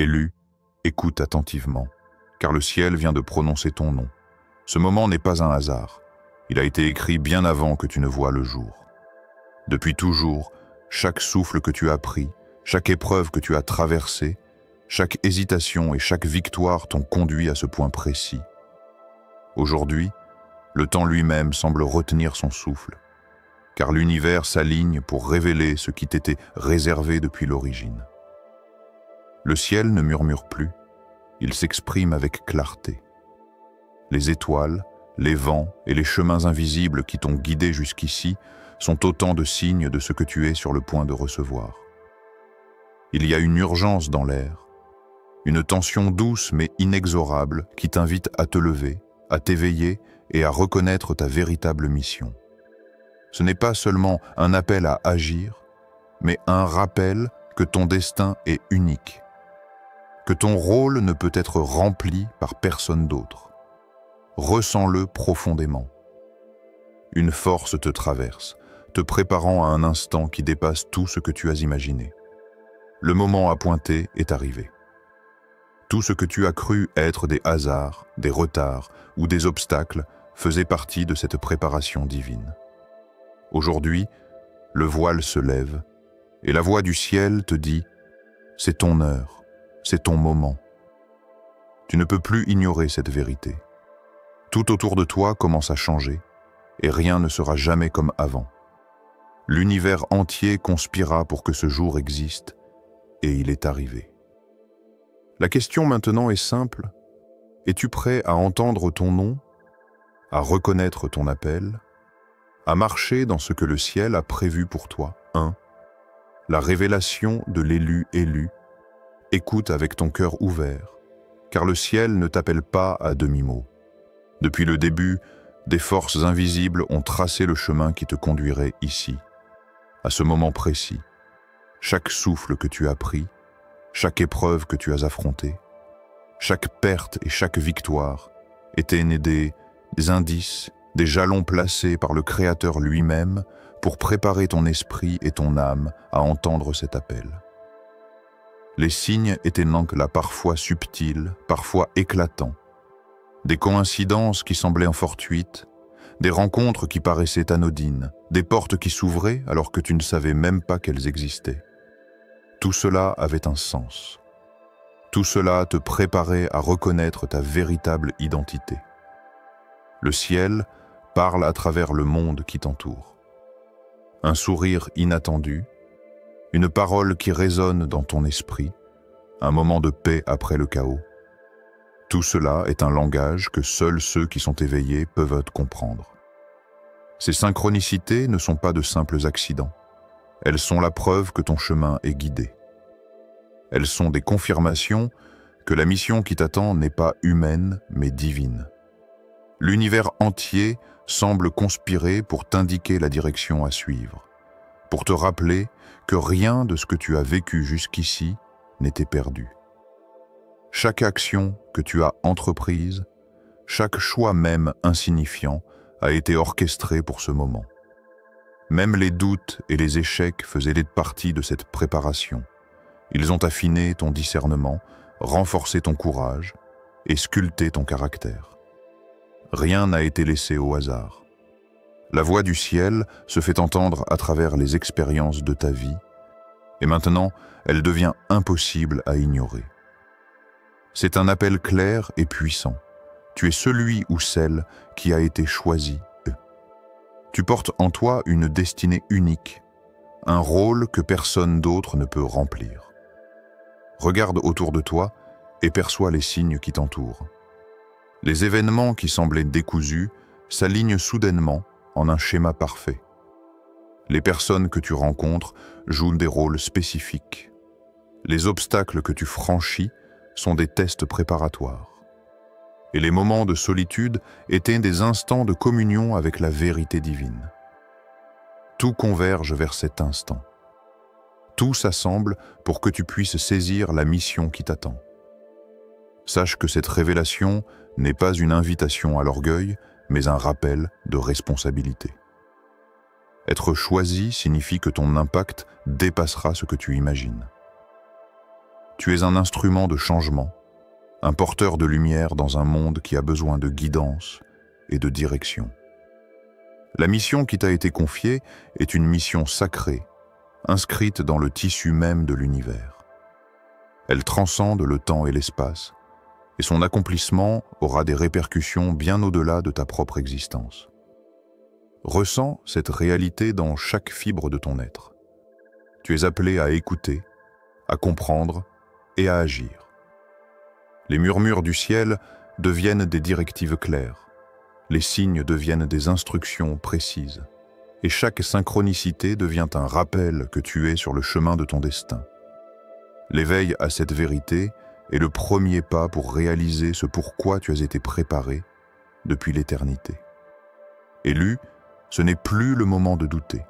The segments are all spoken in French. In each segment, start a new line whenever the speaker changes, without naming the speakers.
Élu, écoute attentivement, car le ciel vient de prononcer ton nom. Ce moment n'est pas un hasard. Il a été écrit bien avant que tu ne vois le jour. Depuis toujours, chaque souffle que tu as pris, chaque épreuve que tu as traversée, chaque hésitation et chaque victoire t'ont conduit à ce point précis. Aujourd'hui, le temps lui-même semble retenir son souffle, car l'univers s'aligne pour révéler ce qui t'était réservé depuis l'origine. Le ciel ne murmure plus, il s'exprime avec clarté. Les étoiles, les vents et les chemins invisibles qui t'ont guidé jusqu'ici sont autant de signes de ce que tu es sur le point de recevoir. Il y a une urgence dans l'air, une tension douce mais inexorable qui t'invite à te lever, à t'éveiller et à reconnaître ta véritable mission. Ce n'est pas seulement un appel à agir, mais un rappel que ton destin est unique, que ton rôle ne peut être rempli par personne d'autre. Ressens-le profondément. Une force te traverse, te préparant à un instant qui dépasse tout ce que tu as imaginé. Le moment à pointer est arrivé. Tout ce que tu as cru être des hasards, des retards ou des obstacles faisait partie de cette préparation divine. Aujourd'hui, le voile se lève et la voix du ciel te dit « C'est ton heure, c'est ton moment ». Tu ne peux plus ignorer cette vérité. Tout autour de toi commence à changer et rien ne sera jamais comme avant. L'univers entier conspira pour que ce jour existe et il est arrivé. La question maintenant est simple. Es-tu prêt à entendre ton nom, à reconnaître ton appel, à marcher dans ce que le ciel a prévu pour toi? 1. La révélation de l'élu élu. Écoute avec ton cœur ouvert, car le ciel ne t'appelle pas à demi-mot. Depuis le début, des forces invisibles ont tracé le chemin qui te conduirait ici, à ce moment précis. Chaque souffle que tu as pris, chaque épreuve que tu as affrontée, chaque perte et chaque victoire étaient nés des indices, des jalons placés par le Créateur lui-même pour préparer ton esprit et ton âme à entendre cet appel. Les signes étaient donc là parfois subtils, parfois éclatants, des coïncidences qui semblaient fortuites, des rencontres qui paraissaient anodines, des portes qui s'ouvraient alors que tu ne savais même pas qu'elles existaient. Tout cela avait un sens. Tout cela te préparait à reconnaître ta véritable identité. Le ciel parle à travers le monde qui t'entoure. Un sourire inattendu, une parole qui résonne dans ton esprit, un moment de paix après le chaos. Tout cela est un langage que seuls ceux qui sont éveillés peuvent comprendre. Ces synchronicités ne sont pas de simples accidents. Elles sont la preuve que ton chemin est guidé. Elles sont des confirmations que la mission qui t'attend n'est pas humaine, mais divine. L'univers entier semble conspirer pour t'indiquer la direction à suivre, pour te rappeler que rien de ce que tu as vécu jusqu'ici n'était perdu. Chaque action que tu as entreprise, chaque choix même insignifiant, a été orchestré pour ce moment. Même les doutes et les échecs faisaient partie de cette préparation. Ils ont affiné ton discernement, renforcé ton courage et sculpté ton caractère. Rien n'a été laissé au hasard. La voix du ciel se fait entendre à travers les expériences de ta vie, et maintenant, elle devient impossible à ignorer. C'est un appel clair et puissant. Tu es celui ou celle qui a été choisi. Tu portes en toi une destinée unique, un rôle que personne d'autre ne peut remplir. Regarde autour de toi et perçois les signes qui t'entourent. Les événements qui semblaient décousus s'alignent soudainement en un schéma parfait. Les personnes que tu rencontres jouent des rôles spécifiques. Les obstacles que tu franchis sont des tests préparatoires. Et les moments de solitude étaient des instants de communion avec la vérité divine. Tout converge vers cet instant. Tout s'assemble pour que tu puisses saisir la mission qui t'attend. Sache que cette révélation n'est pas une invitation à l'orgueil, mais un rappel de responsabilité. Être choisi signifie que ton impact dépassera ce que tu imagines. Tu es un instrument de changement, un porteur de lumière dans un monde qui a besoin de guidance et de direction. La mission qui t'a été confiée est une mission sacrée, inscrite dans le tissu même de l'univers. Elle transcende le temps et l'espace, et son accomplissement aura des répercussions bien au-delà de ta propre existence. Ressens cette réalité dans chaque fibre de ton être. Tu es appelé à écouter, à comprendre et à agir. Les murmures du ciel deviennent des directives claires. Les signes deviennent des instructions précises. Et chaque synchronicité devient un rappel que tu es sur le chemin de ton destin. L'éveil à cette vérité est le premier pas pour réaliser ce pourquoi tu as été préparé depuis l'éternité. Élu, ce n'est plus le moment de douter.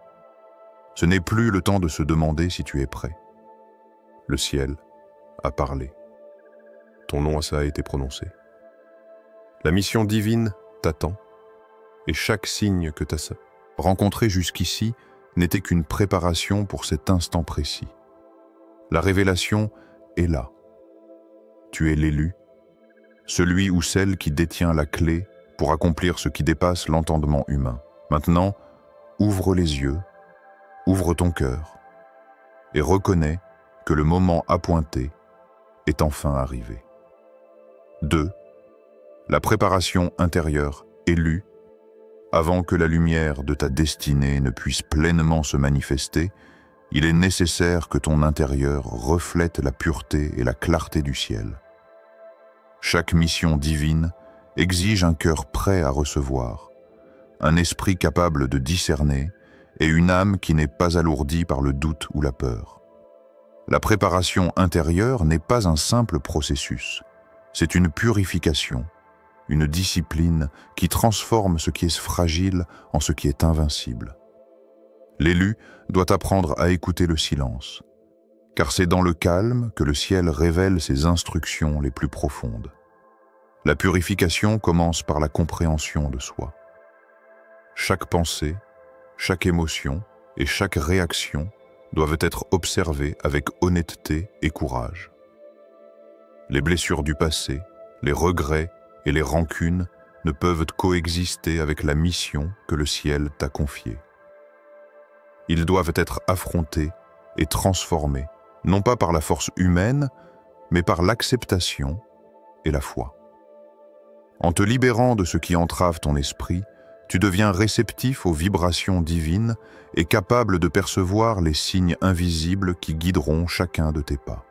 Ce n'est plus le temps de se demander si tu es prêt. Le ciel a parlé. Ton nom a été prononcé. La mission divine t'attend, et chaque signe que tu as rencontré jusqu'ici n'était qu'une préparation pour cet instant précis. La révélation est là. Tu es l'élu, celui ou celle qui détient la clé pour accomplir ce qui dépasse l'entendement humain. Maintenant, ouvre les yeux, ouvre ton cœur et reconnais que le moment appointé est enfin arrivé. 2. La préparation intérieure est lue. Avant que la lumière de ta destinée ne puisse pleinement se manifester, il est nécessaire que ton intérieur reflète la pureté et la clarté du ciel. Chaque mission divine exige un cœur prêt à recevoir, un esprit capable de discerner et une âme qui n'est pas alourdie par le doute ou la peur. La préparation intérieure n'est pas un simple processus, c'est une purification, une discipline qui transforme ce qui est fragile en ce qui est invincible. L'élu doit apprendre à écouter le silence, car c'est dans le calme que le ciel révèle ses instructions les plus profondes. La purification commence par la compréhension de soi. Chaque pensée, chaque émotion et chaque réaction doivent être observées avec honnêteté et courage. Les blessures du passé, les regrets et les rancunes ne peuvent coexister avec la mission que le ciel t'a confiée. Ils doivent être affrontés et transformés, non pas par la force humaine, mais par l'acceptation et la foi. En te libérant de ce qui entrave ton esprit, tu deviens réceptif aux vibrations divines et capable de percevoir les signes invisibles qui guideront chacun de tes pas.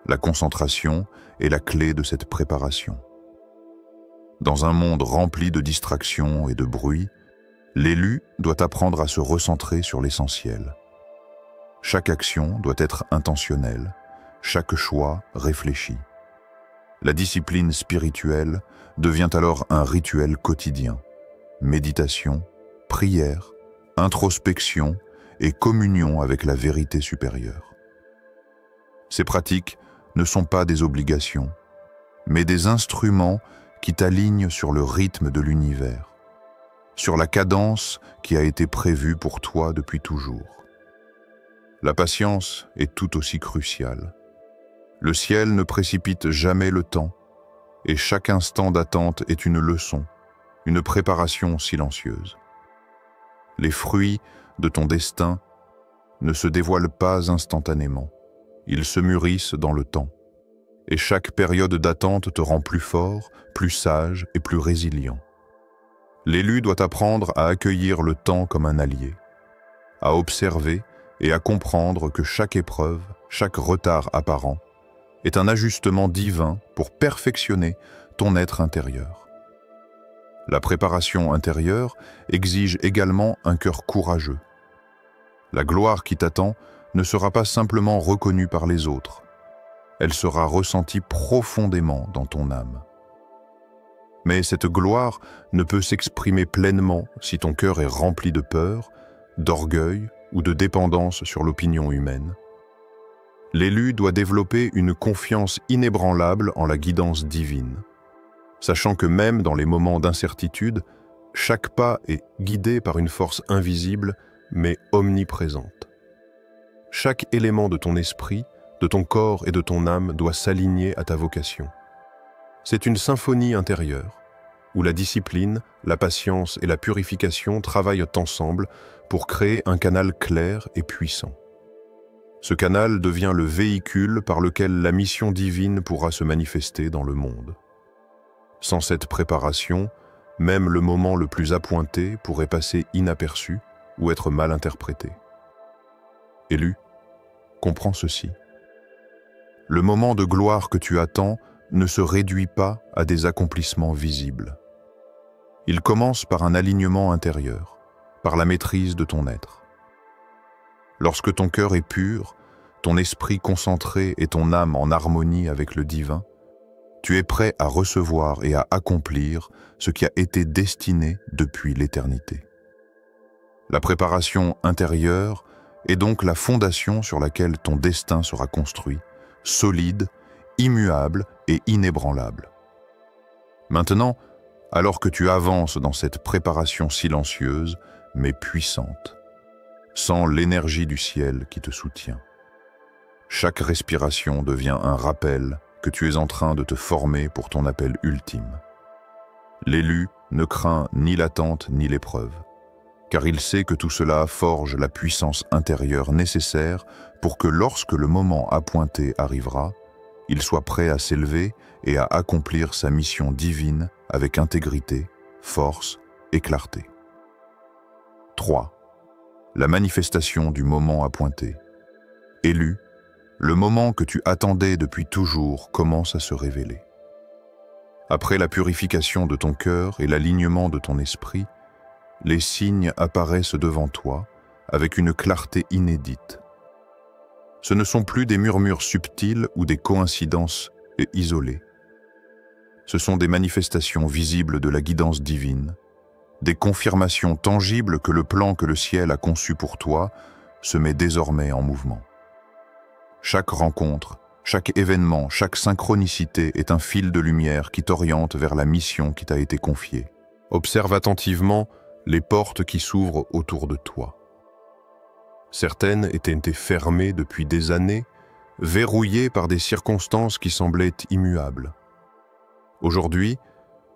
La concentration est la clé de cette préparation. Dans un monde rempli de distractions et de bruit, l'élu doit apprendre à se recentrer sur l'essentiel. Chaque action doit être intentionnelle, chaque choix réfléchi. La discipline spirituelle devient alors un rituel quotidien. Méditation, prière, introspection et communion avec la vérité supérieure. Ces pratiques ne sont pas des obligations, mais des instruments qui t'alignent sur le rythme de l'univers, sur la cadence qui a été prévue pour toi depuis toujours. La patience est tout aussi cruciale. Le ciel ne précipite jamais le temps, et chaque instant d'attente est une leçon, une préparation silencieuse. Les fruits de ton destin ne se dévoilent pas instantanément, ils se mûrissent dans le temps, et chaque période d'attente te rend plus fort, plus sage et plus résilient. L'élu doit apprendre à accueillir le temps comme un allié, à observer et à comprendre que chaque épreuve, chaque retard apparent, est un ajustement divin pour perfectionner ton être intérieur. La préparation intérieure exige également un cœur courageux. La gloire qui t'attend ne sera pas simplement reconnue par les autres, elle sera ressentie profondément dans ton âme. Mais cette gloire ne peut s'exprimer pleinement si ton cœur est rempli de peur, d'orgueil ou de dépendance sur l'opinion humaine. L'élu doit développer une confiance inébranlable en la guidance divine, sachant que même dans les moments d'incertitude, chaque pas est guidé par une force invisible mais omniprésente. Chaque élément de ton esprit
de ton corps et de ton âme doit s'aligner à ta vocation. C'est une symphonie intérieure, où la discipline, la patience et la purification travaillent ensemble pour créer un canal clair et puissant. Ce canal devient le véhicule par lequel la mission divine pourra se manifester dans le monde. Sans cette préparation, même le moment le plus appointé pourrait passer inaperçu ou être mal interprété. Élu, comprends ceci. Le moment de gloire que tu attends ne se réduit pas à des accomplissements visibles. Il commence par un alignement intérieur, par la maîtrise de ton être. Lorsque ton cœur est pur, ton esprit concentré et ton âme en harmonie avec le divin, tu es prêt à recevoir et à accomplir ce qui a été destiné depuis l'éternité. La préparation intérieure est donc la fondation sur laquelle ton destin sera construit, solide, immuable et inébranlable. Maintenant, alors que tu avances dans cette préparation silencieuse, mais puissante, sens l'énergie du ciel qui te soutient. Chaque respiration devient un rappel que tu es en train de te former pour ton appel ultime. L'élu ne craint ni l'attente ni l'épreuve, car il sait que tout cela forge la puissance intérieure nécessaire pour que lorsque le moment appointé arrivera, il soit prêt à s'élever et à accomplir sa mission divine avec intégrité, force et clarté. 3. La manifestation du moment appointé. Élu, le moment que tu attendais depuis toujours commence à se révéler. Après la purification de ton cœur et l'alignement de ton esprit, les signes apparaissent devant toi avec une clarté inédite. Ce ne sont plus des murmures subtils ou des coïncidences isolées. Ce sont des manifestations visibles de la guidance divine, des confirmations tangibles que le plan que le ciel a conçu pour toi se met désormais en mouvement. Chaque rencontre, chaque événement, chaque synchronicité est un fil de lumière qui t'oriente vers la mission qui t'a été confiée. Observe attentivement les portes qui s'ouvrent autour de toi. Certaines étaient fermées depuis des années, verrouillées par des circonstances qui semblaient immuables. Aujourd'hui,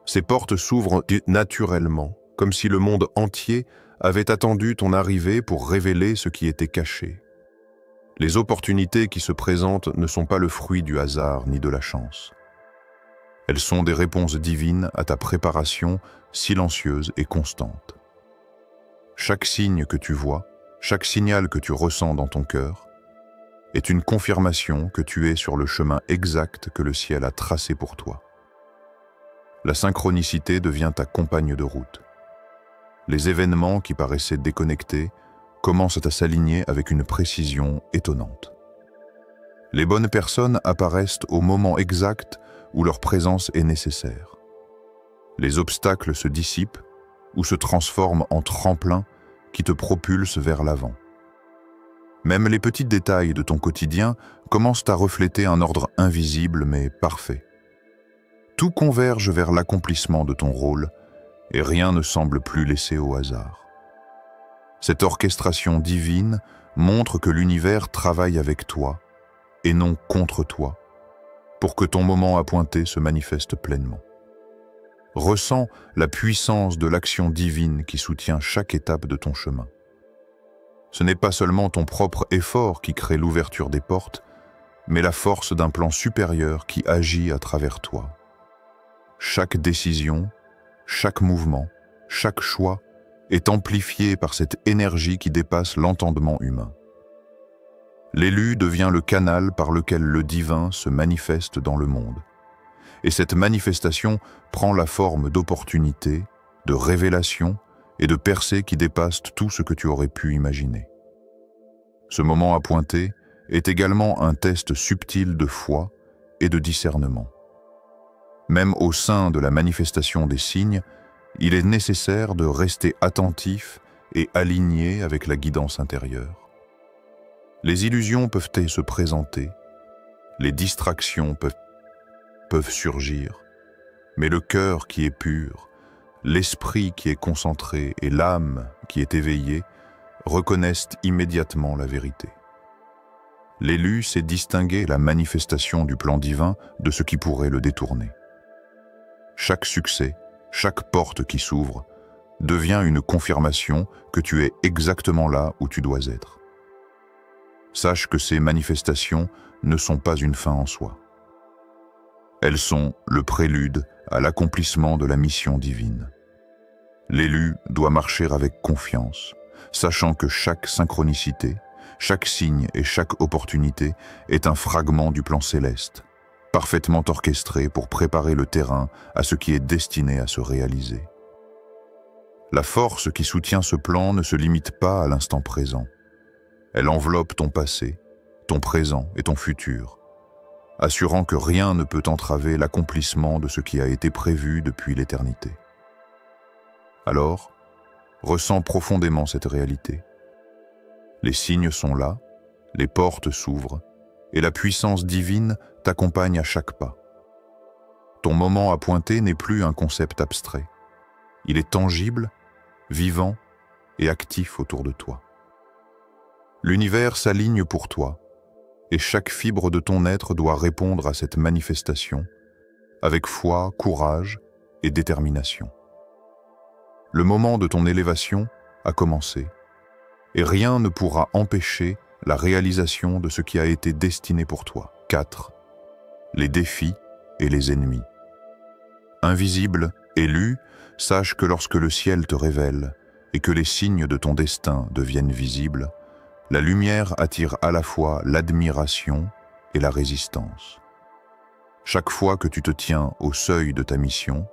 ces portes s'ouvrent naturellement, comme si le monde entier avait attendu ton arrivée pour révéler ce qui était caché. Les opportunités qui se présentent ne sont pas le fruit du hasard ni de la chance. Elles sont des réponses divines à ta préparation silencieuse et constante. Chaque signe que tu vois, chaque signal que tu ressens dans ton cœur, est une confirmation que tu es sur le chemin exact que le ciel a tracé pour toi. La synchronicité devient ta compagne de route. Les événements qui paraissaient déconnectés commencent à s'aligner avec une précision étonnante. Les bonnes personnes apparaissent au moment exact où leur présence est nécessaire. Les obstacles se dissipent ou se transforment en tremplins qui te propulsent vers l'avant. Même les petits détails de ton quotidien commencent à refléter un ordre invisible mais parfait. Tout converge vers l'accomplissement de ton rôle et rien ne semble plus laissé au hasard. Cette orchestration divine montre que l'univers travaille avec toi et non contre toi, pour que ton moment appointé se manifeste pleinement. Ressens la puissance de l'action divine qui soutient chaque étape de ton chemin. Ce n'est pas seulement ton propre effort qui crée l'ouverture des portes, mais la force d'un plan supérieur qui agit à travers toi. Chaque décision, chaque mouvement, chaque choix est amplifié par cette énergie qui dépasse l'entendement humain. L'élu devient le canal par lequel le divin se manifeste dans le monde. Et cette manifestation prend la forme d'opportunités, de révélations et de percées qui dépassent tout ce que tu aurais pu imaginer. Ce moment appointé est également un test subtil de foi et de discernement. Même au sein de la manifestation des signes, il est nécessaire de rester attentif et aligné avec la guidance intérieure. Les illusions peuvent se présenter, les distractions peuvent surgir, mais le cœur qui est pur, l'esprit qui est concentré et l'âme qui est éveillée reconnaissent immédiatement la vérité.
L'élu sait distinguer la manifestation du plan divin de ce qui pourrait le détourner. Chaque succès, chaque porte qui s'ouvre, devient une confirmation que tu es exactement là où tu dois être. Sache que ces manifestations ne sont pas une fin en soi. Elles sont le prélude à l'accomplissement de la mission divine. L'élu doit marcher avec confiance, sachant que chaque synchronicité, chaque signe et chaque opportunité est un fragment du plan céleste, parfaitement orchestré pour préparer le terrain à ce qui est destiné à se réaliser. La force qui soutient ce plan ne se limite pas à l'instant présent. Elle enveloppe ton passé, ton présent et ton futur, assurant que rien ne peut entraver l'accomplissement de ce qui a été prévu depuis l'éternité. Alors, ressens profondément cette réalité. Les signes sont là, les portes s'ouvrent, et la puissance divine t'accompagne à chaque pas. Ton moment à pointer n'est plus un concept abstrait. Il est tangible, vivant et actif autour de toi. L'univers s'aligne pour toi, et chaque fibre de ton être doit répondre à cette manifestation avec foi, courage et détermination. Le moment de ton élévation a commencé, et rien ne pourra empêcher la réalisation de ce qui a été destiné pour toi. 4. Les défis et les ennemis. Invisible, élu, sache que lorsque le ciel te révèle et que les signes de ton destin deviennent visibles, la lumière attire à la fois l'admiration et la résistance. Chaque fois que tu te tiens au seuil de ta mission,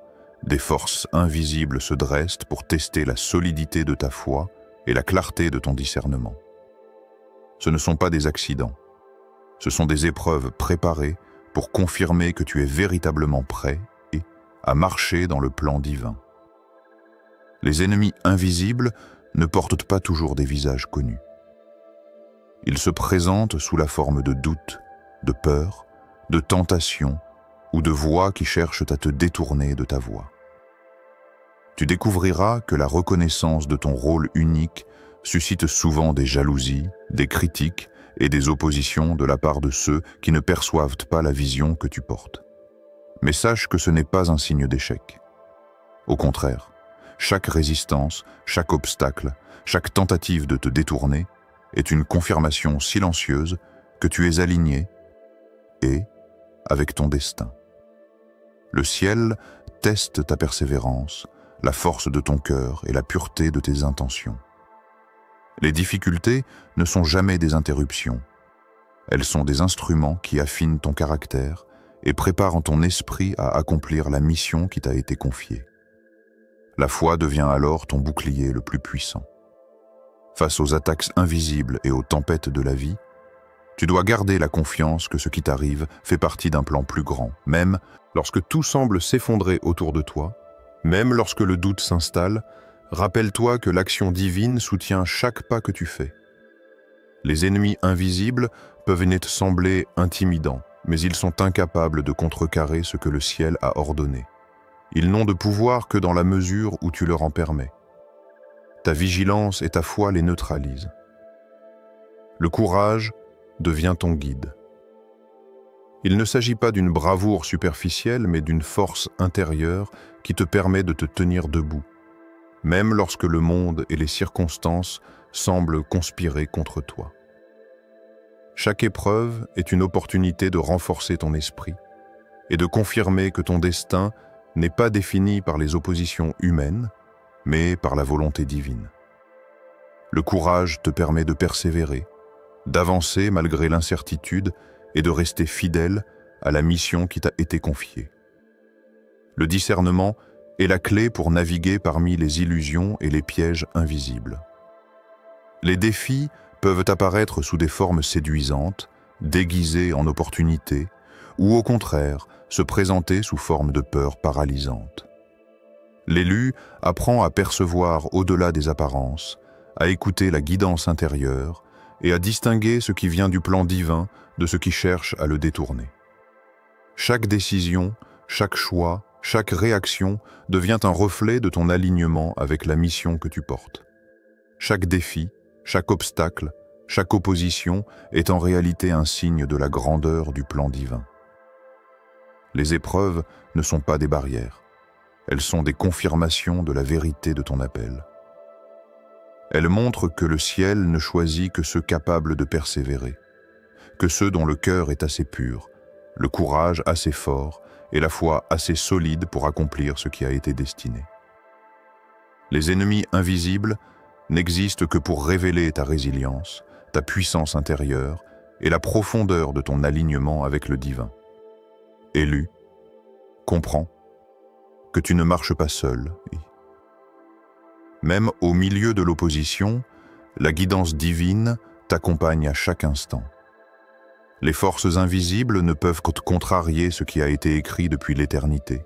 des forces invisibles se dressent pour tester la solidité de ta foi et la clarté de ton discernement. Ce ne sont pas des accidents, ce sont des épreuves préparées pour confirmer que tu es véritablement prêt et à marcher dans le plan divin. Les ennemis invisibles ne portent pas toujours des visages connus. Ils se présentent sous la forme de doutes, de peurs, de tentations ou de voix qui cherchent à te détourner de ta voie. Tu découvriras que la reconnaissance de ton rôle unique suscite souvent des jalousies, des critiques et des oppositions de la part de ceux qui ne perçoivent pas la vision que tu portes. Mais sache que ce n'est pas un signe d'échec. Au contraire, chaque résistance, chaque obstacle, chaque tentative de te détourner est une confirmation silencieuse que tu es aligné et avec ton destin. Le ciel teste ta persévérance, la force de ton cœur et la pureté de tes intentions. Les difficultés ne sont jamais des interruptions. Elles sont des instruments qui affinent ton caractère et préparent ton esprit à accomplir la mission qui t'a été confiée. La foi devient alors ton bouclier le plus puissant. Face aux attaques invisibles et aux tempêtes de la vie, tu dois garder la confiance que ce qui t'arrive fait partie d'un plan plus grand. Même lorsque tout semble s'effondrer autour de toi, même lorsque le doute s'installe, rappelle-toi que l'action divine soutient chaque pas que tu fais. Les ennemis invisibles peuvent te sembler intimidants, mais ils sont incapables de contrecarrer ce que le ciel a ordonné. Ils n'ont de pouvoir que dans la mesure où tu leur en permets. Ta vigilance et ta foi les neutralisent. Le courage devient ton guide. Il ne s'agit pas d'une bravoure superficielle, mais d'une force intérieure qui te permet de te tenir debout, même lorsque le monde et les circonstances semblent conspirer contre toi. Chaque épreuve est une opportunité de renforcer ton esprit et de confirmer que ton destin n'est pas défini par les oppositions humaines, mais par la volonté divine. Le courage te permet de persévérer, d'avancer malgré l'incertitude et de rester fidèle à la mission qui t'a été confiée. Le discernement est la clé pour naviguer parmi les illusions et les pièges invisibles. Les défis peuvent apparaître sous des formes séduisantes, déguisées en opportunités, ou au contraire, se présenter sous forme de peur paralysante. L'élu apprend à percevoir au-delà des apparences, à écouter la guidance intérieure et à distinguer ce qui vient du plan divin de ce qui cherche à le détourner. Chaque décision, chaque choix, chaque réaction devient un reflet de ton alignement avec la mission que tu portes. Chaque défi, chaque obstacle, Chaque opposition est en réalité un signe de la grandeur du plan divin. Les épreuves ne sont pas des barrières. Elles sont des confirmations de la vérité de ton appel. Elles montrent que le ciel ne choisit que ceux capables de persévérer, que ceux dont le cœur est assez pur, le courage assez fort et la foi assez solide pour accomplir ce qui a été destiné. Les ennemis invisibles n'existent que pour révéler ta résilience, ta puissance intérieure et la profondeur de ton alignement avec le divin. Élu, comprends que tu ne marches pas seul. Même au milieu de l'opposition, la guidance divine t'accompagne à chaque instant. Les forces invisibles ne peuvent que contrarier ce qui a été écrit depuis l'éternité.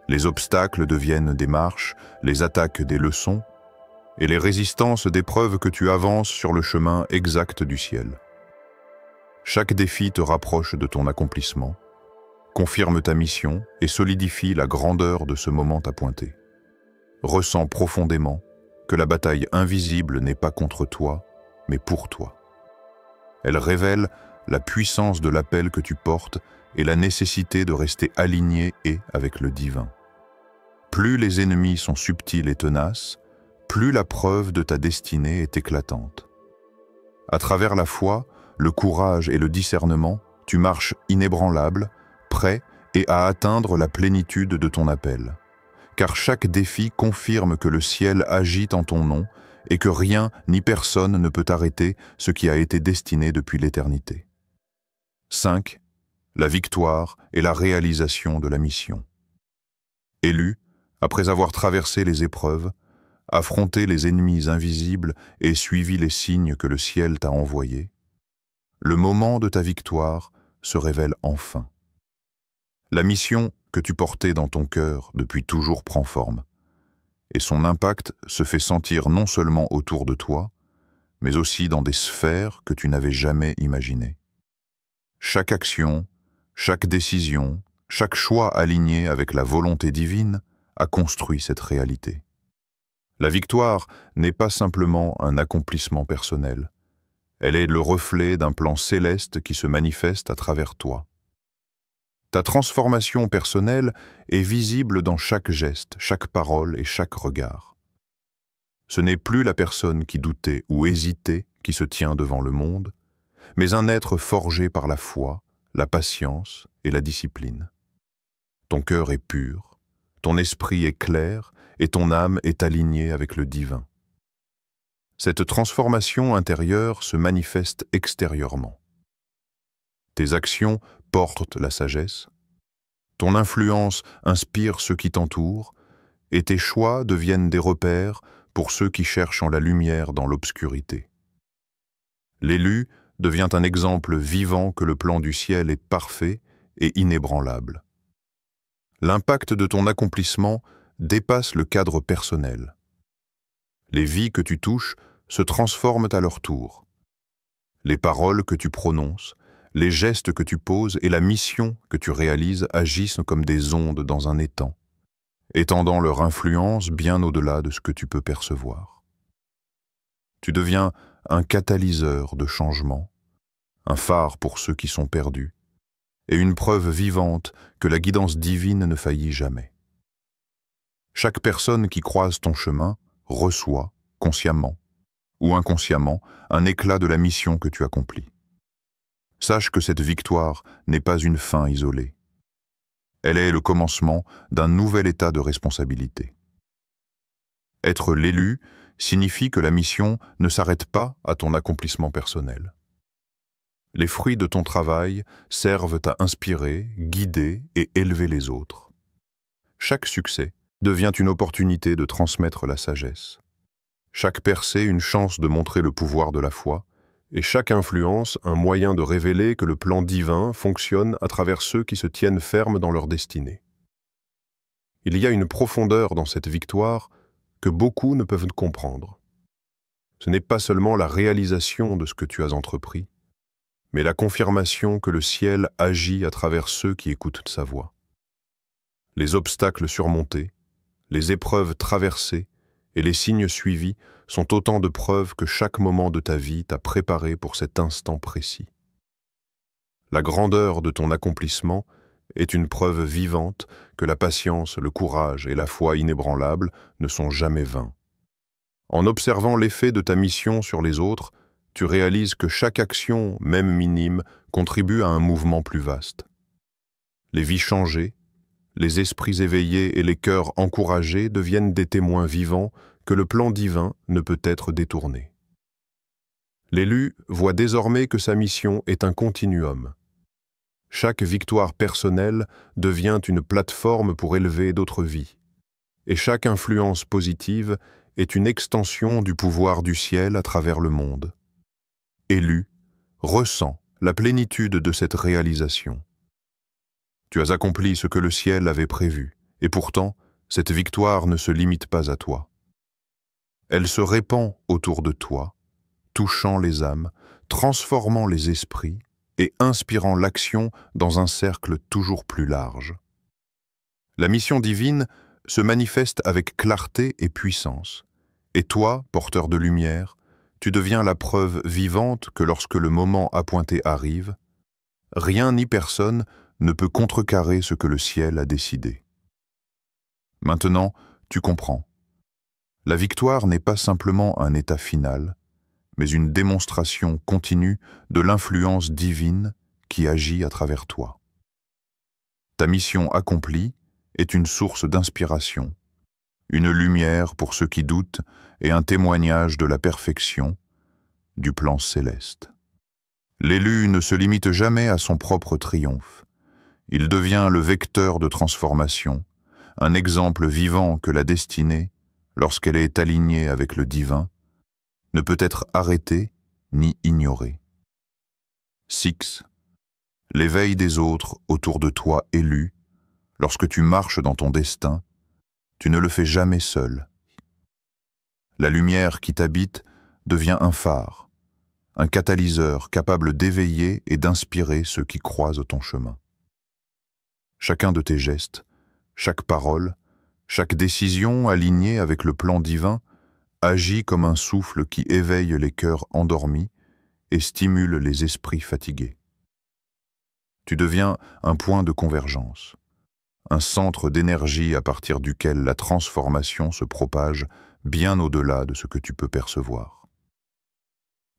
Les obstacles deviennent des marches, les attaques des leçons, et les résistances des preuves que tu avances sur le chemin exact du ciel. Chaque défi te rapproche de ton accomplissement, confirme ta mission et solidifie la grandeur de ce moment appointé. Ressens profondément que la bataille invisible n'est pas contre toi, mais pour toi. Elle révèle la puissance de l'appel que tu portes et la nécessité de rester aligné et avec le divin. Plus les ennemis sont subtils et tenaces, plus la preuve de ta destinée est éclatante. À travers la foi, le courage et le discernement, tu marches inébranlable, prêt et à atteindre la plénitude de ton appel. Car chaque défi confirme que le ciel agit en ton nom et que rien ni personne ne peut arrêter ce qui a été destiné depuis l'éternité. 5. La victoire et la réalisation de la mission. Élu, après avoir traversé les épreuves, affronté les ennemis invisibles et suivi les signes que le ciel t'a envoyés, le moment de ta victoire se révèle enfin. La mission que tu portais dans ton cœur depuis toujours prend forme, et son impact se fait sentir non seulement autour de toi, mais aussi dans des sphères que tu n'avais jamais imaginées. Chaque action, chaque décision, chaque choix aligné avec la volonté divine a construit cette réalité. La victoire n'est pas simplement un accomplissement personnel, elle est le reflet d'un plan céleste qui se manifeste à travers toi. Ta transformation personnelle est visible dans chaque geste, chaque parole et chaque regard. Ce n'est plus la personne qui doutait ou hésitait qui se tient devant le monde, mais un être forgé par la foi, la patience et la discipline. Ton cœur est pur, ton esprit est clair et ton âme est alignée avec le divin. Cette transformation intérieure se manifeste extérieurement. Tes actions portent la sagesse, ton influence inspire ceux qui t'entourent, et tes choix deviennent des repères pour ceux qui cherchent en la lumière dans l'obscurité. L'élu devient un exemple vivant que le plan du ciel est parfait et inébranlable. L'impact de ton accomplissement dépasse le cadre personnel. Les vies que tu touches se transforment à leur tour. Les paroles que tu prononces, les gestes que tu poses et la mission que tu réalises agissent comme des ondes dans un étang, étendant leur influence bien au-delà de ce que tu peux percevoir. Tu deviens un catalyseur de changement, un phare pour ceux qui sont perdus, et une preuve vivante que la guidance divine ne faillit jamais. Chaque personne qui croise ton chemin reçoit, consciemment ou inconsciemment, un éclat de la mission que tu accomplis. Sache que cette victoire n'est pas une fin isolée. Elle est le commencement d'un nouvel état de responsabilité. Être l'élu signifie que la mission ne s'arrête pas à ton accomplissement personnel. Les fruits de ton travail servent à inspirer, guider et élever les autres. Chaque succès devient une opportunité de transmettre la sagesse. Chaque percée une chance de montrer le pouvoir de la foi, et chaque influence un moyen de révéler que le plan divin fonctionne à travers ceux qui se tiennent fermes dans leur destinée. Il y a une profondeur dans cette victoire que beaucoup ne peuvent comprendre. Ce n'est pas seulement la réalisation de ce que tu as entrepris, mais la confirmation que le ciel agit à travers ceux qui écoutent sa voix. Les obstacles surmontés, les épreuves traversées
Et les signes suivis sont autant de preuves que chaque moment de ta vie t'a préparé pour cet instant précis. La grandeur de ton accomplissement est une preuve vivante que la patience, le courage et la foi inébranlable ne sont jamais vains. En observant l'effet de ta mission sur les autres, tu réalises que chaque action, même minime, contribue à un mouvement plus vaste. Les vies changées, les esprits éveillés et les cœurs encouragés deviennent des témoins vivants que le plan divin ne peut être détourné. L'élu voit désormais que sa mission est un continuum. Chaque victoire personnelle devient une plateforme pour élever d'autres vies, et chaque influence positive est une extension du pouvoir du ciel à travers le monde. Élu, ressens la plénitude de cette réalisation. Tu as accompli ce que le ciel avait prévu, et pourtant, cette victoire ne se limite pas à toi. Elle se répand autour de toi, touchant les âmes, transformant les esprits et inspirant l'action dans un cercle toujours plus large. La mission divine se manifeste avec clarté et puissance, et toi, porteur de lumière, tu deviens la preuve vivante que lorsque le moment appointé arrive, rien ni personne ne peut contrecarrer ce que le ciel a décidé. Maintenant, tu comprends. La victoire n'est pas simplement un état final, mais une démonstration continue de l'influence divine qui agit à travers toi. Ta mission accomplie est une source d'inspiration, une lumière pour ceux qui doutent et un témoignage de la perfection du plan céleste. L'élu ne se limite jamais à son propre triomphe. Il devient le vecteur de transformation, un exemple vivant que la destinée, lorsqu'elle est alignée avec le divin, ne peut être arrêtée ni ignorée. 6. L'éveil des autres autour de toi élu, lorsque tu marches dans ton destin, tu ne le fais jamais seul. La lumière qui t'habite devient un phare, un catalyseur capable d'éveiller et d'inspirer ceux qui croisent ton chemin. Chacun de tes gestes, chaque parole, chaque décision alignée avec le plan divin agit comme un souffle qui éveille les cœurs endormis et stimule les esprits fatigués. Tu deviens un point de convergence, un centre d'énergie à partir duquel la transformation se propage bien au-delà de ce que tu peux percevoir.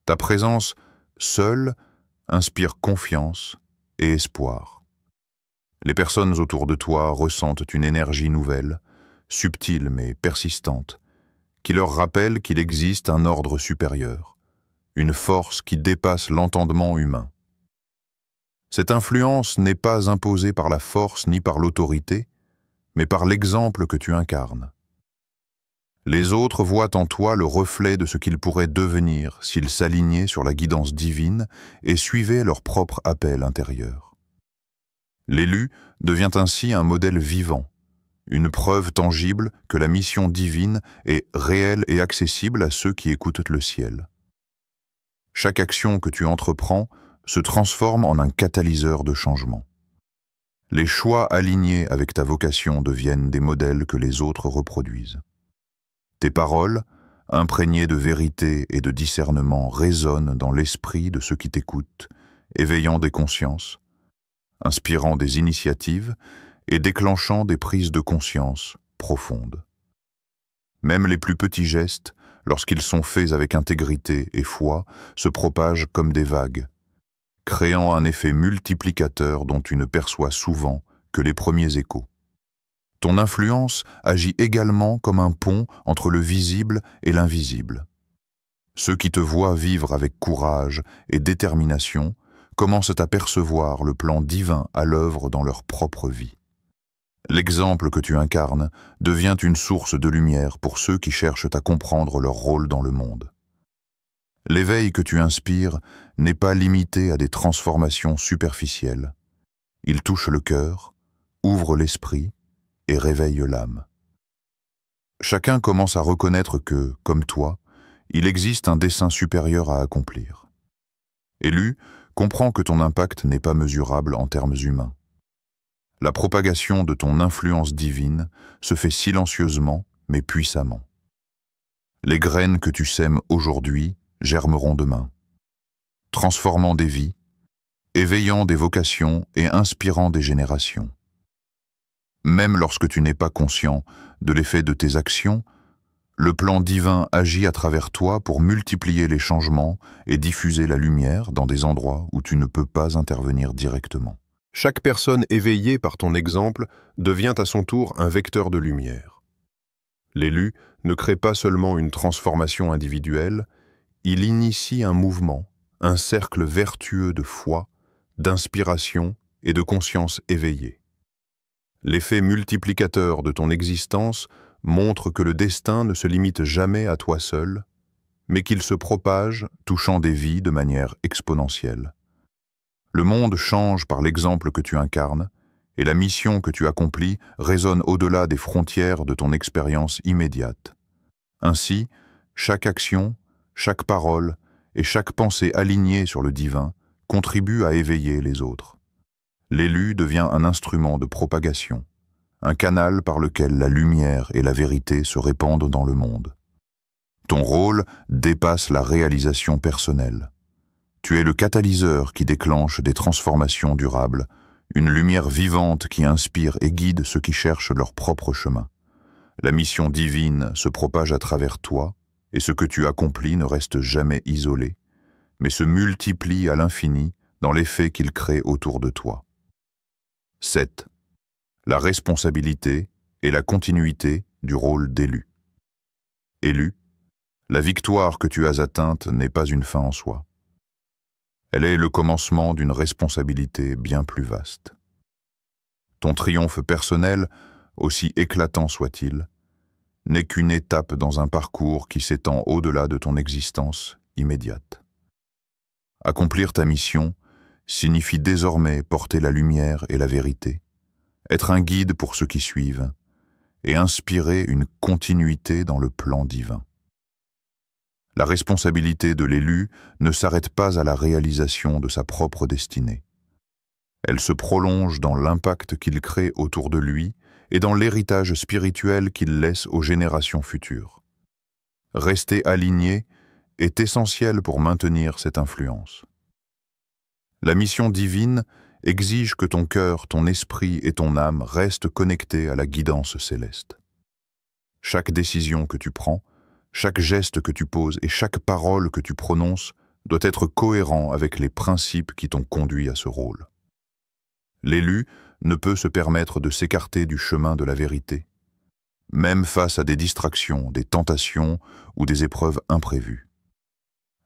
Ta présence seule inspire confiance et espoir. Les personnes autour de toi ressentent une énergie nouvelle, subtile mais persistante, qui leur rappelle qu'il existe un ordre supérieur, une force qui dépasse l'entendement humain. Cette influence n'est pas imposée par la force ni par l'autorité, mais par l'exemple que tu incarnes. Les autres voient en toi le reflet de ce qu'ils pourraient devenir s'ils s'alignaient sur la guidance divine et suivaient leur propre appel intérieur. L'élu devient ainsi un modèle vivant, une preuve tangible que la mission divine est réelle et accessible à ceux qui écoutent le ciel. Chaque action que tu entreprends se transforme en un catalyseur de changement. Les choix alignés avec ta vocation deviennent des modèles que les autres reproduisent. Tes paroles, imprégnées de vérité et de discernement, résonnent dans l'esprit de ceux qui t'écoutent, éveillant des consciences, inspirant des initiatives et déclenchant des prises de conscience profondes. Même les plus petits gestes, lorsqu'ils sont faits avec intégrité et foi, se propagent comme des vagues, créant un effet multiplicateur dont tu ne perçois souvent que les premiers échos. Ton influence agit également comme un pont entre le visible et l'invisible. Ceux qui te voient vivre avec courage et détermination commencent à percevoir le plan divin à l'œuvre dans leur propre vie. L'exemple que tu incarnes devient une source de lumière pour ceux qui cherchent à comprendre leur rôle dans le monde. L'éveil que tu inspires n'est pas limité à des transformations superficielles. Il touche le cœur, ouvre l'esprit et réveille l'âme. Chacun commence à reconnaître que, comme toi, il existe un dessein supérieur à accomplir. Élu, comprends que ton impact n'est pas mesurable en termes humains. La propagation de ton influence divine se fait silencieusement mais puissamment.
Les graines que tu sèmes aujourd'hui germeront demain, transformant des vies, éveillant des vocations et inspirant des générations. Même lorsque tu n'es pas conscient de l'effet de tes actions, le plan divin agit à travers toi pour multiplier les changements et diffuser la lumière dans des endroits où tu ne peux pas intervenir directement.
Chaque personne éveillée par ton exemple devient à son tour un vecteur de lumière. L'élu ne crée pas seulement une transformation individuelle, il initie un mouvement, un cercle vertueux de foi, d'inspiration et de conscience éveillée. L'effet multiplicateur de ton existence montre que le destin ne se limite jamais à toi seul, mais qu'il se propage, touchant des vies de manière exponentielle. Le monde change par l'exemple que tu incarnes, et la mission que tu accomplis résonne au-delà des frontières de ton expérience immédiate. Ainsi, chaque action, chaque parole et chaque pensée alignée sur le divin contribue à éveiller les autres. L'élu devient un instrument de propagation, un canal par lequel la lumière et la vérité se répandent dans le monde. Ton rôle dépasse la réalisation personnelle. Tu es le catalyseur qui déclenche des transformations durables, une lumière vivante qui inspire et guide ceux qui cherchent leur propre chemin. La mission divine se propage à travers toi, et ce que tu accomplis ne reste jamais isolé, mais se multiplie à l'infini dans l'effet qu'il crée autour de toi. 7. La responsabilité et la continuité du rôle d'élu. Élu, la victoire que tu as atteinte n'est pas une fin en soi. Elle est le commencement d'une responsabilité bien plus vaste. Ton triomphe personnel, aussi éclatant soit-il, n'est qu'une étape dans un parcours qui s'étend au-delà de ton existence immédiate. Accomplir ta mission signifie désormais porter la lumière et la vérité, être un guide pour ceux qui suivent, et inspirer une continuité dans le plan divin. La responsabilité de l'élu ne s'arrête pas à la réalisation de sa propre destinée. Elle se prolonge dans l'impact qu'il crée autour de lui et dans l'héritage spirituel qu'il laisse aux générations futures. Rester aligné est essentiel pour maintenir cette influence. La mission divine exige que ton cœur, ton esprit et ton âme restent connectés à la guidance céleste. Chaque décision que tu prends, chaque geste que tu poses et chaque parole que tu prononces doit être cohérent avec les principes qui t'ont conduit à ce rôle. L'élu ne peut se permettre de s'écarter du chemin de la vérité, même face à des distractions, des tentations ou des épreuves imprévues.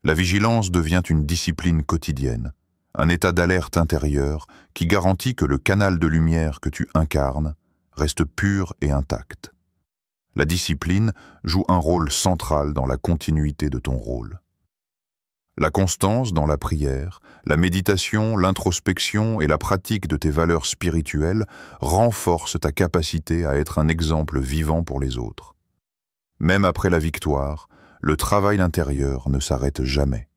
La vigilance devient une discipline quotidienne, un état d'alerte intérieur qui garantit que le canal de lumière que tu incarnes reste pur et intact. La discipline joue un rôle central dans la continuité de ton rôle. La constance dans la prière, la méditation, l'introspection et la pratique de tes valeurs spirituelles renforcent ta capacité à être un exemple vivant pour les autres. Même après la victoire, le travail intérieur ne s'arrête jamais.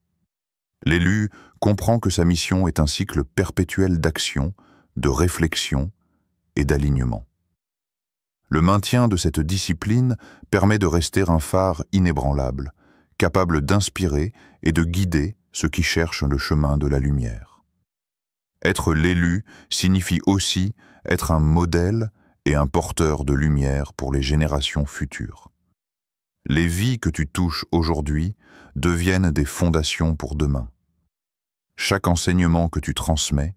L'élu comprend que sa mission est un cycle perpétuel d'action, de réflexion et d'alignement. Le maintien de cette discipline permet de rester un phare inébranlable, capable d'inspirer et de guider ceux qui cherchent le chemin de la lumière. Être l'élu signifie aussi être un modèle et un porteur de lumière pour les générations futures. Les vies que tu touches aujourd'hui deviennent des fondations pour demain. Chaque enseignement que tu transmets,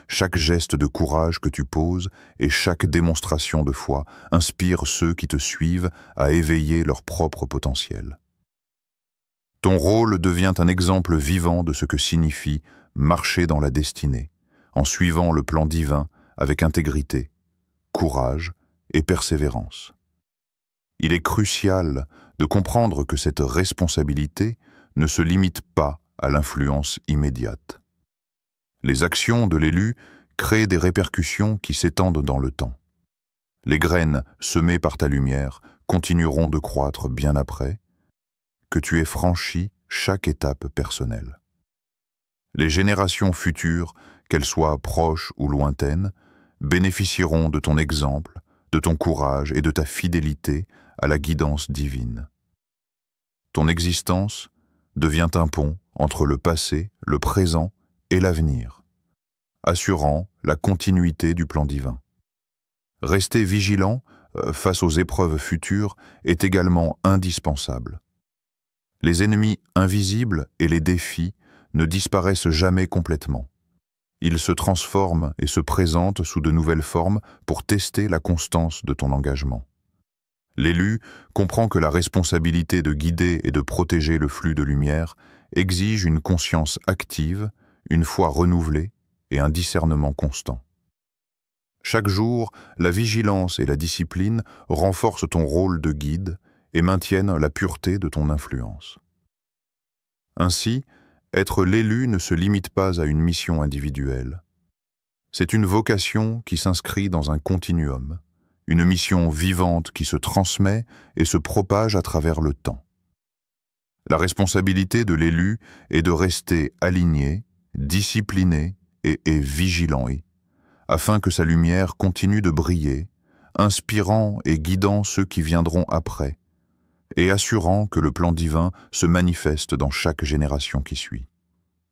chaque geste de courage que tu poses et chaque démonstration de foi inspire ceux qui te suivent à éveiller leur propre potentiel. Ton rôle devient un exemple vivant de ce que signifie marcher dans la destinée, en suivant le plan divin avec intégrité, courage et persévérance. Il est crucial de comprendre que cette responsabilité ne se limite pas à l'influence immédiate. Les actions de l'élu créent des répercussions qui s'étendent dans le temps. Les graines semées par ta lumière continueront de croître bien après que tu aies franchi chaque étape personnelle. Les générations futures, qu'elles soient proches ou lointaines, bénéficieront de ton exemple, de ton courage et de ta fidélité à la guidance divine.
ton existence devient un pont entre le passé, le présent et l'avenir, assurant la continuité du plan divin. Rester vigilant face aux épreuves futures est également indispensable. Les ennemis invisibles et les défis ne disparaissent jamais complètement. Ils se transforment et se présentent sous de nouvelles formes pour tester la constance de ton engagement. L'élu comprend que la responsabilité de guider et de protéger le flux de lumière exige une conscience active, une foi renouvelée et un discernement constant. Chaque jour, la vigilance et la discipline renforcent ton rôle de guide et maintiennent la pureté de ton influence. Ainsi, être l'élu ne se limite pas à une mission individuelle. C'est une vocation qui s'inscrit dans un continuum, une mission vivante qui se transmet et se propage à travers le temps. La responsabilité de l'élu est de rester aligné, discipliné et vigilant, afin que sa lumière continue de briller, inspirant et guidant ceux qui viendront après, et assurant que le plan divin se manifeste dans chaque génération qui suit.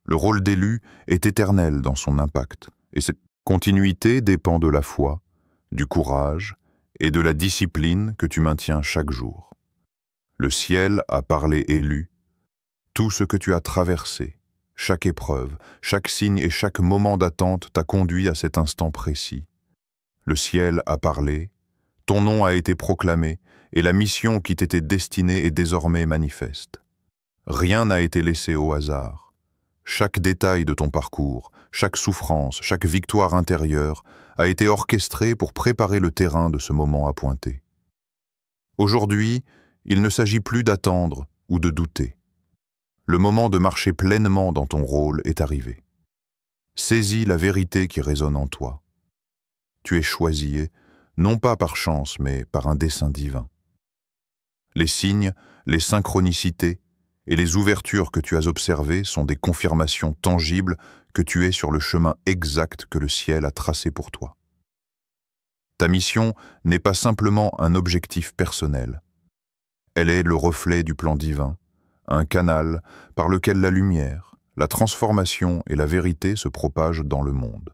Le rôle d'élu est éternel dans son impact, et cette continuité dépend de la foi, du courage et de la discipline que tu maintiens chaque jour. Le ciel a parlé élu, tout ce que tu as traversé, chaque épreuve, chaque signe et chaque moment d'attente t'a conduit à cet instant précis. Le ciel a parlé, ton nom a été proclamé, et la mission qui t'était destinée est désormais manifeste. Rien n'a été laissé au hasard. Chaque détail de ton parcours, chaque souffrance, chaque victoire intérieure a été orchestré pour préparer le terrain de ce moment appointé. Aujourd'hui, il ne s'agit plus d'attendre ou de douter. Le moment de marcher pleinement dans ton rôle est arrivé. Saisis la vérité qui résonne en toi. Tu es choisi, non pas par chance, mais par un dessein divin. Les signes, les synchronicités et les ouvertures que tu as observées sont des confirmations tangibles que tu es sur le chemin exact que le ciel a tracé pour toi. Ta mission n'est pas simplement un objectif personnel. Elle est le reflet du plan divin, un canal par lequel la lumière, la transformation et la vérité se propagent dans le monde.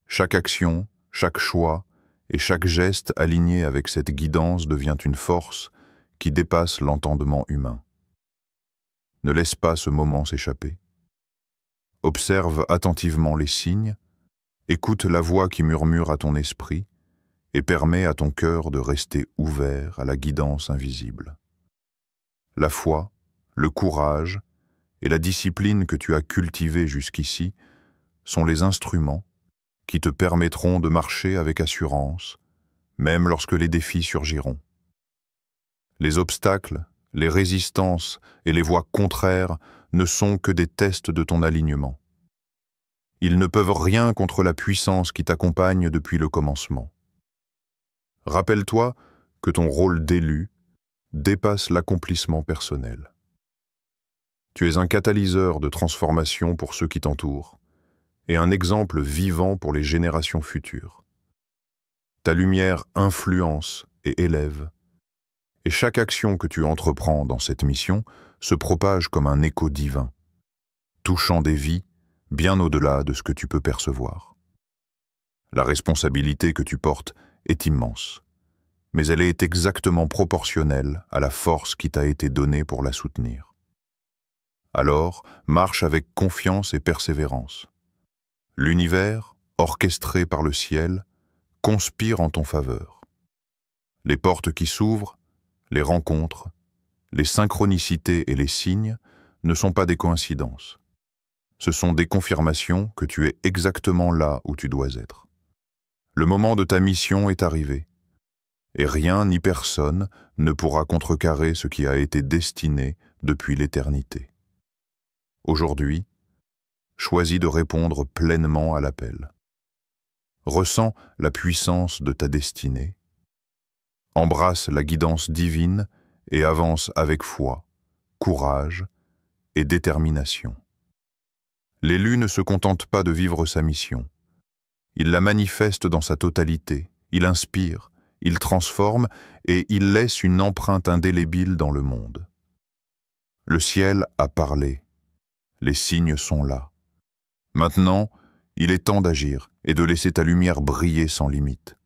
Chaque action, chaque choix et chaque geste aligné avec cette guidance devient une force qui dépasse l'entendement humain. Ne laisse pas ce moment s'échapper. Observe attentivement les signes, écoute la voix qui murmure à ton esprit et permets à ton cœur de rester ouvert à la guidance invisible. La foi, le courage et la discipline que tu as cultivées jusqu'ici sont les instruments qui te permettront de marcher avec assurance, même lorsque les défis surgiront. Les obstacles, les résistances et les voies contraires ne sont que des tests de ton alignement. Ils ne peuvent rien contre la puissance qui t'accompagne depuis le commencement. Rappelle-toi que ton rôle d'élu dépasse l'accomplissement personnel. Tu es un catalyseur de transformation pour ceux qui t'entourent et un exemple vivant pour les générations futures. Ta lumière influence et élève, et chaque action que tu entreprends dans cette mission se propage comme un écho divin, touchant des vies bien au-delà de ce que tu peux percevoir. La responsabilité que tu portes est immense, mais elle est exactement proportionnelle à la force qui t'a été donnée pour la soutenir. Alors, marche avec confiance et persévérance. L'univers, orchestré par le ciel, conspire en ton faveur. Les portes qui s'ouvrent, les rencontres, les synchronicités et les signes ne sont pas des coïncidences. Ce sont des confirmations que tu es exactement là où tu dois être. Le moment de ta mission est arrivé, et rien ni personne ne pourra contrecarrer ce qui a été destiné depuis l'éternité. Aujourd'hui, choisis de répondre pleinement à l'appel. Ressens la puissance de ta destinée. Embrasse la guidance divine et avance avec foi, courage et détermination. L'élu ne se contente pas de vivre sa mission. Il la manifeste dans sa totalité, il inspire, il transforme et il laisse une empreinte indélébile dans le monde. Le ciel a parlé. Les signes sont là. Maintenant, il est temps d'agir et de laisser ta lumière briller sans limite.